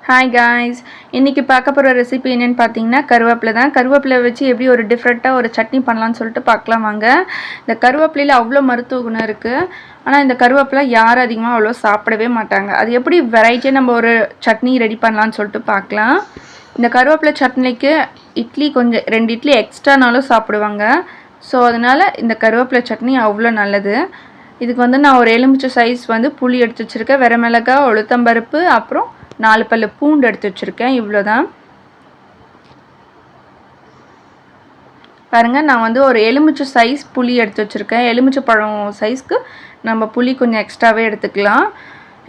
Hi guys, இன்றைக்கி பார்க்க போகிற ரெசிபி என்னென்னு பார்த்தீங்கன்னா கருவேப்பிலை தான். கருவேப்பிலை வச்சு எப்படி ஒரு டிஃப்ரெண்ட்டாக ஒரு சட்னி பண்ணலான்னு சொல்லிட்டு பார்க்கலாம் வாங்க. இந்த கருவேப்பிலையில் அவ்வளோ மருத்துவ குணம் இருக்குது. ஆனால் இந்த கருவேப்பிலை யாரும் அதிகமாக அவ்வளோ சாப்பிடவே மாட்டாங்க. அது எப்படி வெரைட்டியாக நம்ம ஒரு சட்னி ரெடி பண்ணலான்னு சொல்லிட்டு பார்க்கலாம். இந்த கருவேப்பிலை சட்னிக்கு இட்லி கொஞ்சம் 2 இட்லி எக்ஸ்ட்ரானாலும் சாப்பிடுவாங்க. ஸோ அதனால் இந்த கருவேப்பிலை சட்னி அவ்வளோ நல்லது. இதுக்கு வந்து நான் ஒரு எலுமிச்சை சைஸ் வந்து புளி எடுத்து வச்சுருக்கேன், வெரைமிளகாய், உளுத்தம்பருப்பு, அப்புறம் 4 பல்லு பூண்டு எடுத்து வச்சுருக்கேன். இவ்வளோதான். பாருங்கள், நான் வந்து ஒரு எலுமிச்சை சைஸ் புளி எடுத்து வச்சுருக்கேன். எலுமிச்சை பழம் சைஸ்க்கு நம்ம புளி கொஞ்சம் எக்ஸ்ட்ராவே எடுத்துக்கலாம்.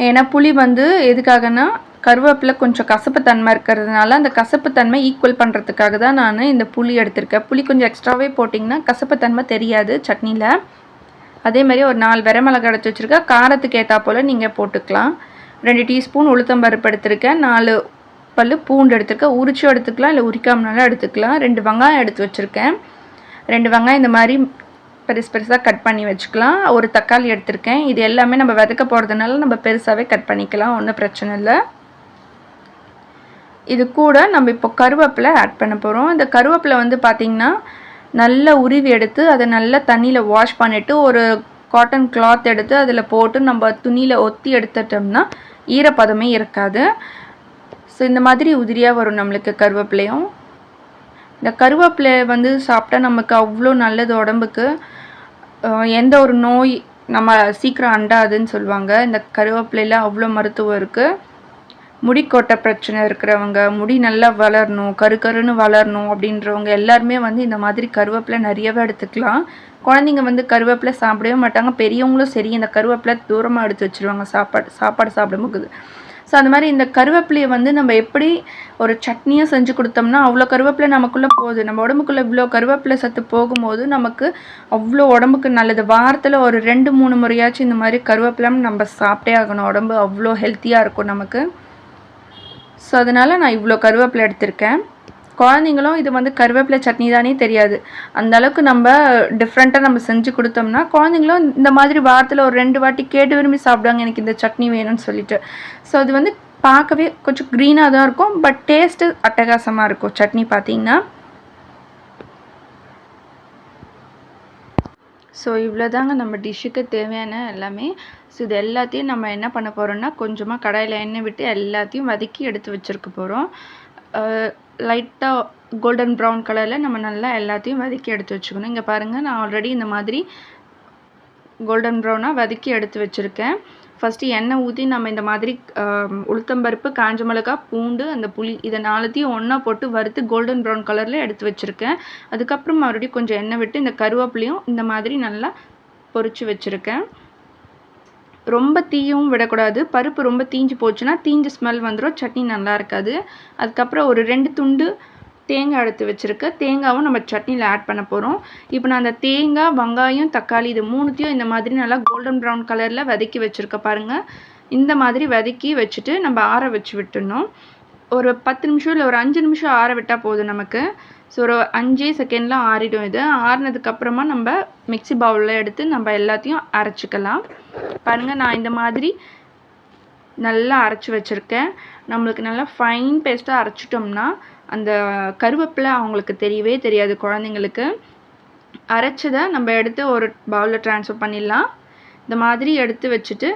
ஏன்னா புளி வந்து எதுக்காகனா கருவேப்பிலை கொஞ்சம் கசப்புத்தன்மை இருக்கிறதுனால அந்த கசப்புத்தன்மை ஈக்குவல் பண்ணுறதுக்காக தான் நான் இந்த புளி எடுத்திருக்கேன். புளி கொஞ்சம் எக்ஸ்ட்ராவே போட்டிங்கன்னா கசப்புத்தன்மை தெரியாது சட்னியில். அதேமாதிரி ஒரு 4 வெரைமிளகாய் எடுத்து வச்சுருக்கேன். காரத்துக்கு ஏற்றா போல் நீங்கள் போட்டுக்கலாம். 2 டீஸ்பூன் உளுத்தம்பருப்பு எடுத்திருக்கேன். 4 பல்லு பூண்டு எடுத்துருக்கேன். உரிச்சும் எடுத்துக்கலாம், இல்லை உரிக்காமனாலும் எடுத்துக்கலாம். 2 வெங்காயம் எடுத்து வச்சுருக்கேன். 2 வெங்காயம் இந்த மாதிரி பெருசு பெருசாக கட் பண்ணி வச்சுக்கலாம். ஒரு தக்காளி எடுத்திருக்கேன். இது எல்லாமே நம்ம விதக்க போகிறதுனால நம்ம பெருசாகவே கட் பண்ணிக்கலாம், ஒன்றும் பிரச்சனை இல்லை. இது கூட நம்ம இப்போ கருவேப்பிலை ஆட் பண்ண போகிறோம். இந்த கருவேப்பிலை வந்து பார்த்திங்கன்னா நல்லா உருவி எடுத்து அதை நல்லா தண்ணியில் வாஷ் பண்ணிவிட்டு ஒரு காட்டன் கிளாத் எடுத்து அதில் போட்டு நம்ம துணியில் ஒத்தி எடுத்துட்டோம்னா ஈரப்பதமே இருக்காது. ஸோ இந்த மாதிரி உதிரியாக வரும் நம்மளுக்கு கருவேப்பிலையும். இந்த கருவேப்பிலை வந்து சாப்பிட்டா நமக்கு அவ்வளோ நல்லது உடம்புக்கு. எந்த ஒரு நோய் நம்ம சீக்கிரம் அண்டாதுன்னு சொல்லுவாங்க. இந்த கருவேப்பிலையில் அவ்வளோ மருத்துவம் இருக்குது. முடிக்கொட்டை பிரச்சனை இருக்கிறவங்க, முடி நல்லா வளரணும், கருன்னு வளரணும் அப்படின்றவங்க எல்லாருமே வந்து இந்த மாதிரி கருவேப்பிலை நிறையவே எடுத்துக்கலாம். குழந்தைங்க வந்து கருவேப்பிலை சாப்பிடவே மாட்டாங்க. பெரியவங்களும் சரி இந்த கருவேப்பிலை தூரமாக எடுத்து வச்சுருவாங்க சாப்பாடு சாப்பிடும்போது. ஸோ அந்த மாதிரி இந்த கருவேப்பிலையை வந்து நம்ம எப்படி ஒரு சட்னியாக செஞ்சு கொடுத்தோம்னா அவ்வளோ கருவேப்பிலை நமக்குள்ளே போகுது. நம்ம உடம்புக்குள்ளே இவ்வளோ கருவேப்பிலை சத்து போகும்போது நமக்கு அவ்வளோ உடம்புக்கு நல்லது. வாரத்தில் ஒரு 2-3 முறையாச்சும் இந்த மாதிரி கருவேப்பிலை நம்ம சாப்பிட்டே ஆகணும். உடம்பு அவ்வளோ ஹெல்த்தியாக இருக்கும் நமக்கு. ஸோ அதனால் நான் இவ்வளோ கருவேப்பிலை எடுத்திருக்கேன். குழந்தைங்களும் இது வந்து கருவேப்பிலை சட்னி தானே தெரியாது. அந்த அளவுக்கு நம்ம டிஃப்ரெண்ட்டாக நம்ம செஞ்சு கொடுத்தோம்னா குழந்தைங்களும் இந்த மாதிரி வாரத்தில் ஒரு 2 வாட்டி கேட்டு விரும்பி சாப்பிடுவாங்க, எனக்கு இந்த சட்னி வேணும்னு சொல்லிட்டு. ஸோ அது வந்து பார்க்கவே கொஞ்சம் க்ரீனாக தான் இருக்கும், பட் டேஸ்ட்டு அட்டகாசமாக இருக்கும் சட்னி பார்த்திங்கன்னா. ஸோ இவ்வளோ தாங்க நம்ம டிஷ்ஷுக்கு தேவையான எல்லாமே. ஸோ இது எல்லாத்தையும் நம்ம என்ன பண்ண போகிறோம்னா கொஞ்சமாக கடாயில் எண்ணெய் விட்டு எல்லாத்தையும் வதக்கி எடுத்து வச்சுருக்க போகிறோம். லைட்டாக கோல்டன் ப்ரௌன் கலரில் நம்ம நல்லா எல்லாத்தையும் வதக்கி எடுத்து வச்சுக்கணும். இங்கே பாருங்கள், நான் ஆல்ரெடி இந்த மாதிரி கோல்டன் ப்ரௌனாக வதக்கி எடுத்து வச்சுருக்கேன். ஃபஸ்ட்டு எண்ணெய் ஊற்றி நம்ம இந்த மாதிரி உளுத்தம்பருப்பு, காஞ்ச மிளகாய், பூண்டு, அந்த புளி இதை 4த்தையும் ஒன்றா போட்டு வறுத்து கோல்டன் ப்ரௌன் கலரில் எடுத்து வச்சுருக்கேன். அதுக்கப்புறம் மறுபடியும் கொஞ்சம் எண்ணெய் விட்டு இந்த கருவேப்பிலையும் இந்த மாதிரி நல்லா பொரித்து வச்சுருக்கேன். ரொம்ப தீயவும் விடக்கூடாது. பருப்பு ரொம்ப தீஞ்சு போச்சுன்னா தீஞ்ச ஸ்மெல் வந்துடும், சட்னி நல்லா இருக்காது. அதுக்கப்புறம் ஒரு 2 துண்டு தேங்காய் எடுத்து வச்சுருக்கேன். தேங்காவும் நம்ம சட்னியில் ஆட் பண்ண போகிறோம். இப்போ நான் அந்த தேங்காய், வெங்காயம், தக்காளி இது 3த்தையும் இந்த மாதிரி நல்லா கோல்டன் ப்ரௌன் கலரில் வதக்கி வச்சுருக்க பாருங்கள். இந்த மாதிரி வதக்கி வச்சுட்டு நம்ம ஆற வச்சு விட்டுடணும். ஒரு 10 நிமிஷம் இல்லை ஒரு 5 நிமிஷம் ஆற விட்டால் போதும் நமக்கு. ஸோ ஒரு 5 செகண்டில் ஆறிடும். இது ஆறினதுக்கப்புறமா நம்ம மிக்ஸி பவுலில் எடுத்து நம்ம எல்லாத்தையும் அரைச்சிக்கலாம். பாருங்கள், நான் இந்த மாதிரி நல்லா அரைச்சி வச்சுருக்கேன். நம்மளுக்கு நல்லா ஃபைன் பேஸ்ட்டாக அரைச்சிட்டோம்னா அந்த கருவேப்பிலை அவங்களுக்கு தெரியவே தெரியாது குழந்தைங்களுக்கு. அரைச்சதை நம்ம எடுத்து ஒரு பவுலில் ட்ரான்ஸ்ஃபர் பண்ணிடலாம். இந்த மாதிரி எடுத்து வச்சுட்டு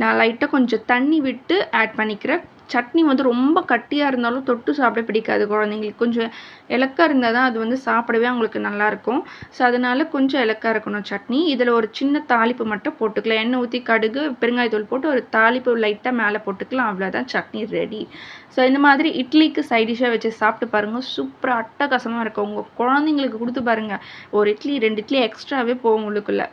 நான் லைட்டாக கொஞ்சம் தண்ணி விட்டு ஆட் பண்ணிக்கிறேன். சட்னி வந்து ரொம்ப கட்டியாக இருந்தாலும் தொட்டு சாப்பிட பிடிக்காது குழந்தைங்களுக்கு. கொஞ்சம் இலக்காக இருந்தால் தான் அது வந்து சாப்பிடவே அவங்களுக்கு நல்லாயிருக்கும். ஸோ அதனால் கொஞ்சம் இலக்காக இருக்கணும் சட்னி. இதில் ஒரு சின்ன தாளிப்பு மட்டும் போட்டுக்கலாம். எண்ணெய் ஊற்றி கடுகு, பெருங்காயத்தூள் போட்டு ஒரு தாளிப்பு லைட்டாக மேலே போட்டுக்கலாம். அவ்வளோதான், சட்னி ரெடி. ஸோ இந்த மாதிரி இட்லிக்கு சைடிஷாக வச்சு சாப்பிட்டு பாருங்கள். சூப்பராக அட்டகாசமாக இருக்கும். உங்கள் குழந்தைங்களுக்கு கொடுத்து பாருங்கள். ஒரு இட்லி 2 இட்லி எக்ஸ்ட்ராவே போகும் உள்ளுக்குள்ளே.